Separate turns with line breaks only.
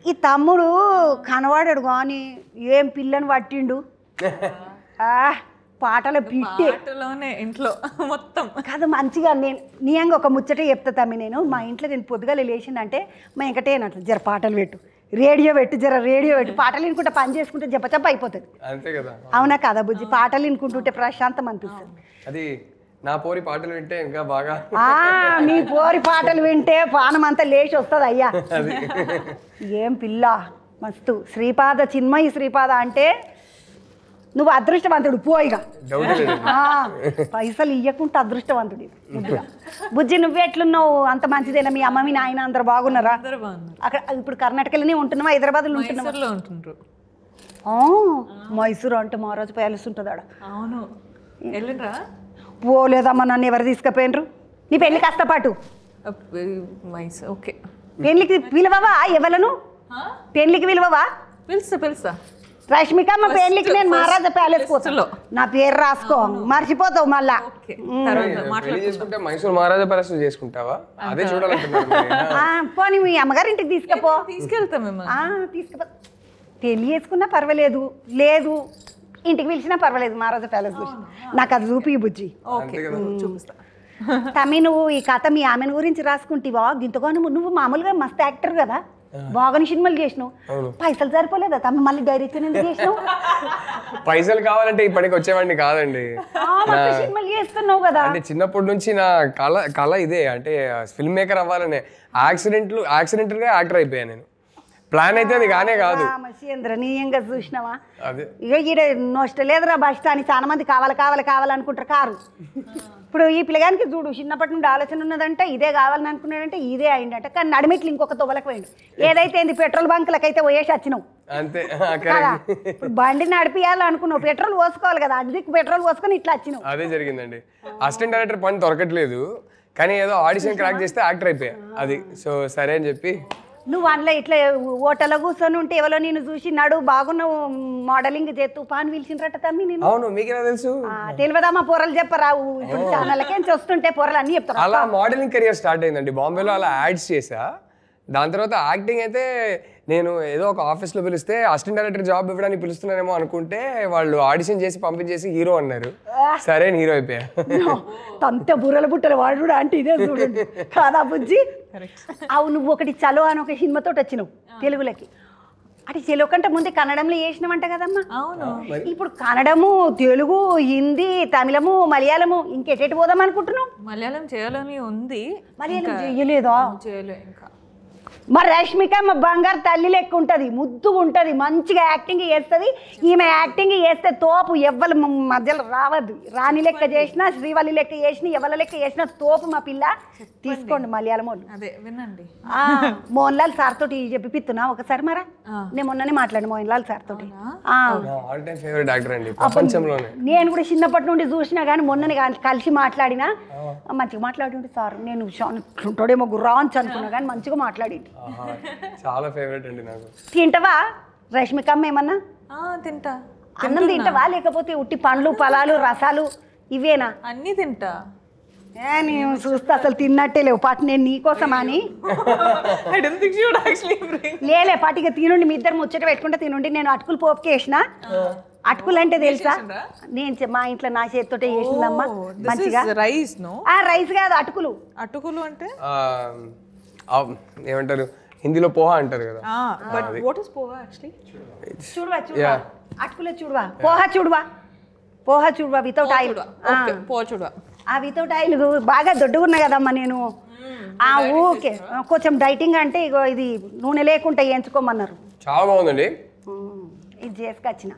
ఈ తమ్ముడు కనవాడాడు కానీ ఏం పిల్లని పట్టిండు పాటల పిట్టే
ఇంట్లో మొత్తం
కాదు మంచిగా నేను నియంగా ఒక ముచ్చట చెప్తా తమ్మి నేను మా ఇంట్లో నేను పొద్దుగాల లేచిందంటే మా వెంకటేనట్లు జర పాటలు పెట్టు రేడియో పెట్టు పాటలు వినుకుంటే పని చేసుకుంటే చెప్ప అయిపోతుంది
అంతే కదా
అవునా కదా బుజ్జి పాటలు వినుకుంటుంటే ప్రశాంతం అనిపిస్తుంది
అది నా పోరి పాటలు వింటే ఇంకా బాగా
నీ పోరి పాటలు వింటే పానం అంతా లేచి వస్తుంది అయ్యా ఏం పిల్ల మస్తు శ్రీపాద చిన్మయి శ్రీపాద అంటే నువ్వు అదృష్టవంతుడు పోయిగా పైసలు ఇవ్వకుంటే అదృష్టవంతుడు బుజ్జి నువ్వే ఎట్లున్నావు అంత మంచిదేనా మీ అమ్మ మీ నాయన అందరు బాగున్నారా అక్కడ ఇప్పుడు కర్ణాటకలోనే ఉంటున్నావా హైదరాబాద్లో
ఉంటున్నారు
మైసూరు అంటే మహారాజు ప్యాలెస్ ఉంటుంది ఆడ
అవును వెళ్ళినరా
పోలేదమ్మా నన్ను ఎవరు తీసుకుపోయినరు నీ పెళ్ళికి కష్టపాటు
ఓకే
పెళ్ళికి పిలవవా ఎవలను పెళ్ళికి పిలవవా
పిలుస్తా
రష్మికమ్మ పెళ్ళికి నేను మహారాజా ప్యాలెస్ పోతాను నా పేరు రాసుకో మర్చిపోతావు మళ్ళా
చేసుకుంటే మైసూర్ మహారాజా ప్యాలెస్ చేసుకుంటావా అదే చూడాలంటున్నాను
పోనీ మీ అమ్మగారింటికి తీసుకుపో
తీసుకెళ్తాం
తీసుకుపో పెళ్ళి చేసుకున్నా పర్వాలేదు లేదు ఇంటికి పిలిచినా పర్వాలేదు మహారాజా ప్యాలెస్ నాకు అది చూపి బుజ్జి
చూపిస్తా
తమ్మి నువ్వు ఈ కథ మీ ఆమెను గురించి రాసుకుంటావా గింతగాను నువ్వు మామూలుగా మస్తు యాక్టర్ కదా బాగాని సినిమాలు చేసినావు పైసలు సరిపోలేదా తమ్మి మళ్ళీ డైరెక్టర్ ఎందుకు చేసినావు
పైసలు కావాలంటే ఇప్పటికి వచ్చేవాడిని కాదండి
సినిమాలు చేస్తున్నావు కదా
అంటే చిన్నప్పటి నుంచి నా కళ ఇదే అంటే ఫిల్మ్ మేకర్ అవ్వాలనే యాక్సిడెంటల్ గా యాక్టర్ అయిపోయాను నేను ప్లాన్ అయితే అది కానే కాదు
మసీంద్ర నీ ఇంకా చూసినావా ఇక ఈడ నోస్ట్ లేదురా బస్ స్టాండ్ చాలా మంది కావాలనుకుంటారు కారు ఇప్పుడు ఈ పిల్లగానికి చూడు చిన్నప్పటి నుండి ఆలోచన ఉన్నదంటే ఇదే కావాలని అనుకున్నాడంటే ఇదే అయిందట కానీ నడిమిట్లు ఇంకొక తొవ్వలకు పోయిండు ఏదైతే పెట్రోల్ బంకులకైతే పోయేసి వచ్చినావు
అంతే
ఇప్పుడు బండి నడిపియాలనుకున్నావు పెట్రోల్ పోసుకోవాలి కదా అదికి పెట్రోల్ పోసుకొని ఇట్లా వచ్చినావు
అదే జరిగిందండి అసిస్టెంట్ డైరెక్టర్ పని దొరకట్లేదు కానీ ఏదో ఆడిషన్ క్రాక్ చేస్తే యాక్టర్ అయిపోయా అది సో సరే అని చెప్పి
నువ్వు అందులో ఇట్లా హోటల్లో కూర్చొని ఉంటే ఎవరో నేను చూసి నడు బాగున్నావు మోడలింగ్ చేస్తూ పాన్ పిలిచినరట తమ్మి నేను
అవును మీకేనా తెలుసు
తెలియదమ్మా పొరలు చెప్పరావు ఇప్పుడు ఛానల్కేంచి వస్తుంటే పొరలు అన్ని చెప్తారు
అలా మోడలింగ్ కెరియర్ స్టార్ట్ అయిందండి బాంబేలో అలా యాడ్స్ చేసా దాని తర్వాత యాక్టింగ్ అయితే నేను ఏదో ఒక ఆఫీస్లో పిలిస్తే అసిస్టెంట్ డైరెక్టర్ జాబ్ ఇవ్వడానికి పిలుస్తున్నారేమో అనుకుంటే వాళ్ళు ఆడిషన్ చేసి పంపించేసి హీరో అన్నారు సరే హీరో అయిపోయా
తంత బుర్రల బుట్టలు వాడు అంటే ఇదే చూడండి కాదా బుజ్జి అవు నువ్వు ఒకటి చలో అని ఒక సినిమాతో వచ్చినావు తెలుగులకి అంటే తెలుగు కంటే ముందే కన్నడంలో వేసినావంట కదమ్మా
అవును
ఇప్పుడు కన్నడము తెలుగు హిందీ తమిళము మలయాళము ఇంకెటెటు పోదాం అనుకుంటున్నావు
మలయాళం చేయాలని ఉంది
మలయాళం చేయలేదా
చేయలే ఇంకా
మరి రష్మిక మా బంగారు తల్లి లెక్క ఉంటుంది ముద్దుగా ఉంటుంది మంచిగా యాక్టింగ్ చేస్తుంది ఈమె యాక్టింగ్ చేస్తే తోపు ఎవ్వరు మధ్యలో రావద్దు రాణి లెక్క చేసినా శ్రీవల్లి లెక్క చేసినా ఎవరి లెక్క చేసినా తోపు మా పిల్ల తీసుకోండి మలయాళం వాళ్ళు
అదే వినండి
మోహన్ లాల్ సార్ తోటి చెప్పిస్తున్నా ఒకసారి మరా నేను మొన్ననే మాట్లాడి మోహన్ లాల్ సార్ తోటి నేను కూడా చిన్నప్పటి నుండి చూసినా కానీ మొన్ననే కలిసి మాట్లాడినా మంచిగా మాట్లాడి ఉంటే సార్ నేను ఉంటాడేమో గుర్రాంచ్ అనుకున్నా కానీ మంచిగా మాట్లాడింది
చాలా ఫేవరెట్ అండి నాకు
తింటవా రష్మికమ్మ ఏమన్నా
తింటా
అన్నం తింటవా లేకపోతే ఉట్టి పండ్లు ఫలాలు రసాలు ఇవేనా
అన్నీ తింటా
నేను చూస్తే అసలు తిన్నట్టే లేవు పాటు నేను నీకోసం అని లేలే పాటిగా తినుండి మీ ఇద్దరు ముచ్చట పెట్టుకుంటే తినుండి నేను అటుకులు పోపుకి వేసిన అటుకులు అంటే తెలుసా నేను మా ఇంట్లో నా చేతితోటే వేసిందమ్మా మంచిగా రైస్ కాదు అటుకులు
అటుకులు అంటే
ఏమంటారు హిందీలో పోహా అంటారు కదా
చూడవా అటుకులే చూడవా పోహా చూడవా వితౌట్ ఆయిల్ వితౌట్ ఆయిల్ బాగా దొడ్డుగా ఉన్నా కదమ్మా నేను ఓకే కొంచెం డైటింగ్ అంటే ఇగో ఇది నూనె లేకుండా వేయించుకోమన్నారు
చాలా బాగుందండి
ఇది చేసుకొచ్చిన